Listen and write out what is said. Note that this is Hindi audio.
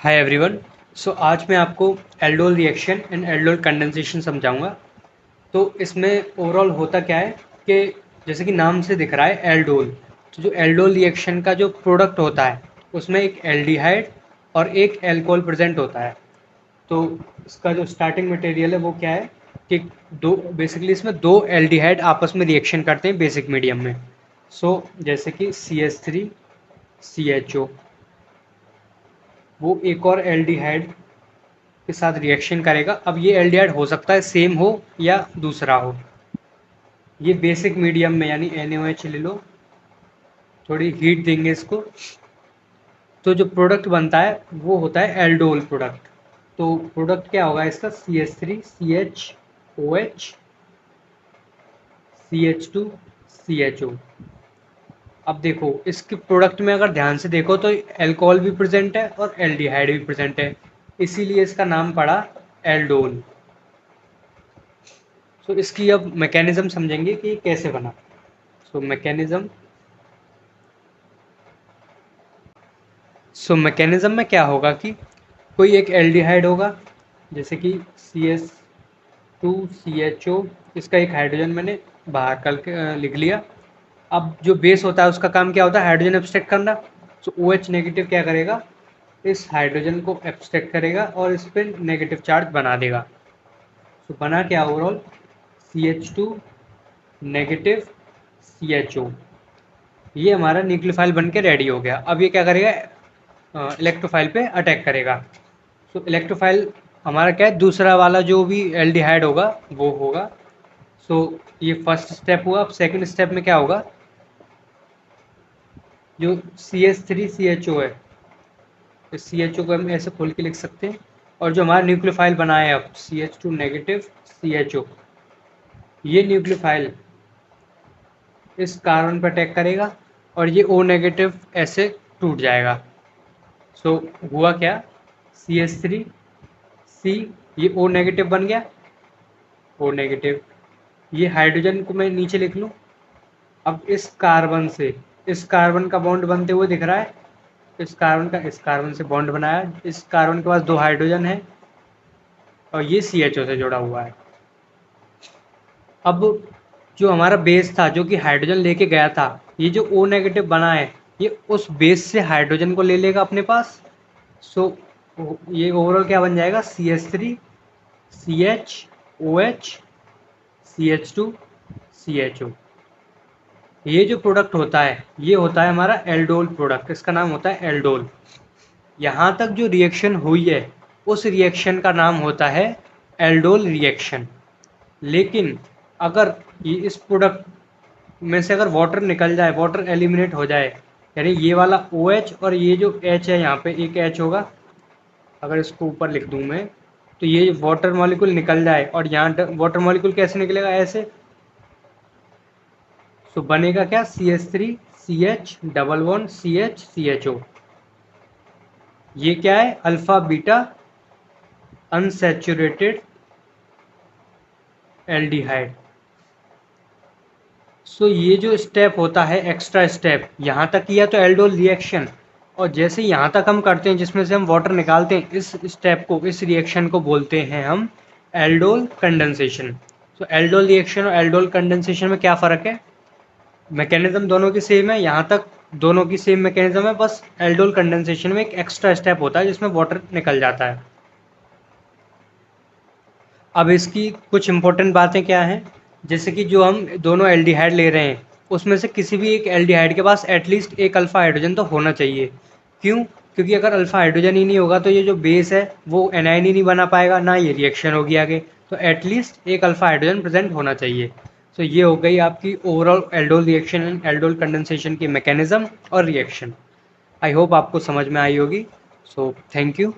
Hi everyone. सो आज मैं आपको aldol reaction and aldol condensation समझाऊंगा। तो इसमें ओवरऑल होता क्या है कि जैसे कि नाम से दिख रहा है एल्डोल, तो जो एल्डोल रिएक्शन का जो प्रोडक्ट होता है उसमें एक एल्डिहाइड और एक एल्कोहल प्रेजेंट होता है। तो इसका जो स्टार्टिंग मटेरियल है वो क्या है कि दो बेसिकली इसमें दो एल्डिहाइड आपस में रिएक्शन करते हैं बेसिक मीडियम में। जैसे कि CH3CHO, वो एक और एल्डिहाइड के साथ रिएक्शन करेगा। अब ये एल्डिहाइड हो सकता है सेम हो या दूसरा हो। ये बेसिक मीडियम में यानी NaOH ले लो, थोड़ी हीट देंगे इसको, तो जो प्रोडक्ट बनता है वो होता है एल्डोल प्रोडक्ट। तो प्रोडक्ट क्या होगा इसका? CH3CHOH CH2CHO। अब देखो इसके प्रोडक्ट में अगर ध्यान से देखो तो अल्कोहल भी प्रेजेंट है और एल्डिहाइड भी प्रेजेंट है, इसीलिए इसका नाम पड़ा एल्डोल। तो इसकी अब मैकेनिज्म समझेंगे कि ये कैसे बना। मैकेनिज्म में क्या होगा कि कोई एक एल्डिहाइड होगा, जैसे कि CH2CHO, इसका एक हाइड्रोजन मैंने बाहर करके लिख लिया। अब जो बेस होता है उसका काम क्या होता है? हाइड्रोजन एब्स्ट्रैक्ट करना। तो OH नेगेटिव क्या करेगा? इस हाइड्रोजन को एब्स्ट्रैक्ट करेगा और इस पर नेगेटिव चार्ज बना देगा। तो बना क्या ओवरऑल? CH2 negative CHO। ये हमारा न्यूक्लियोफाइल बन के रेडी हो गया। अब ये क्या करेगा? इलेक्ट्रोफाइल पे अटैक करेगा। तो इलेक्ट्रोफाइल हमारा क्या है? दूसरा वाला जो भी एल्डिहाइड होगा वो होगा। ये फर्स्ट स्टेप हुआ। अब सेकंड स्टेप में क्या होगा? जो CH3CHO है, इस CHO को हम ऐसे खोल के लिख सकते हैं, और जो हमारा न्यूक्लियोफाइल बना है अब CH2 नेगेटिव CHO, ये न्यूक्लियोफाइल इस कार्बन पर अटैक करेगा और ये O नेगेटिव ऐसे टूट जाएगा। हुआ क्या? CH3C, ये O नेगेटिव बन गया, O नेगेटिव। ये हाइड्रोजन को मैं नीचे लिख लूँ। अब इस कार्बन से इस कार्बन का बॉन्ड बनते हुए दिख रहा है। इस कार्बन से बॉन्ड बनाया। इस कार्बन के पास 2 हाइड्रोजन है और ये CHO से जुड़ा हुआ है। अब जो हमारा बेस था जो कि हाइड्रोजन लेके गया था, ये जो O नेगेटिव बना है ये उस बेस से हाइड्रोजन को ले लेगा अपने पास। ये ओवरऑल क्या बन जाएगा? CH3CHOH CH2CHO। ये जो प्रोडक्ट होता है ये होता है हमारा एल्डोल प्रोडक्ट, इसका नाम होता है एल्डोल। यहाँ तक जो रिएक्शन हुई है उस रिएक्शन का नाम होता है एल्डोल रिएक्शन। लेकिन अगर ये इस प्रोडक्ट में से अगर वाटर निकल जाए, वाटर एलिमिनेट हो जाए, यानी ये वाला OH और ये जो H है, यहाँ पे एक H होगा, अगर इसको ऊपर लिख दूँ मैं, तो ये वाटर मॉलिक्यूल निकल जाए और यहाँ वाटर मॉलिक्यूल कैसे निकलेगा? ऐसे। बनेगा क्या? CH3CH11CH CHO। ये क्या है? Alpha beta unsaturated aldehyde. ये जो स्टेप होता है, एक्स्ट्रा स्टेप, यहाँ तक किया तो एल्डोल रिएक्शन, और जैसे यहाँ तक हम करते हैं जिसमें से हम वाटर निकालते हैं, इस स्टेप को, इस रिएक्शन को बोलते हैं हम एल्डोल कंडेंसेशन। एल्डोल रिएक्शन और एल्डोल कंडेंसेशन में क्या फ़र्क है? मैकेनिज्म दोनों की सेम है, यहाँ तक दोनों की सेम मैकेनिज्म है, बस एल्डोल कंडेंसेशन में एक एक्स्ट्रा स्टेप होता है जिसमें वाटर निकल जाता है। अब इसकी कुछ इंपॉर्टेंट बातें क्या हैं? जैसे कि जो हम दोनों एल्डिहाइड ले रहे हैं उसमें से किसी भी एक एल्डिहाइड के पास एटलीस्ट एक अल्फा हाइड्रोजन तो होना चाहिए। क्यों? क्योंकि अगर अल्फा हाइड्रोजन ही नहीं होगा तो ये जो बेस है वो एनायन ही नहीं बना पाएगा, ना ये रिएक्शन होगी आगे। तो एटलीस्ट एक अल्फा हाइड्रोजन प्रेजेंट होना चाहिए। ये हो गई आपकी overall aldol reaction and aldol condensation की मैकेनिज्म और रिएक्शन। आई होप आपको समझ में आई होगी। Thank you.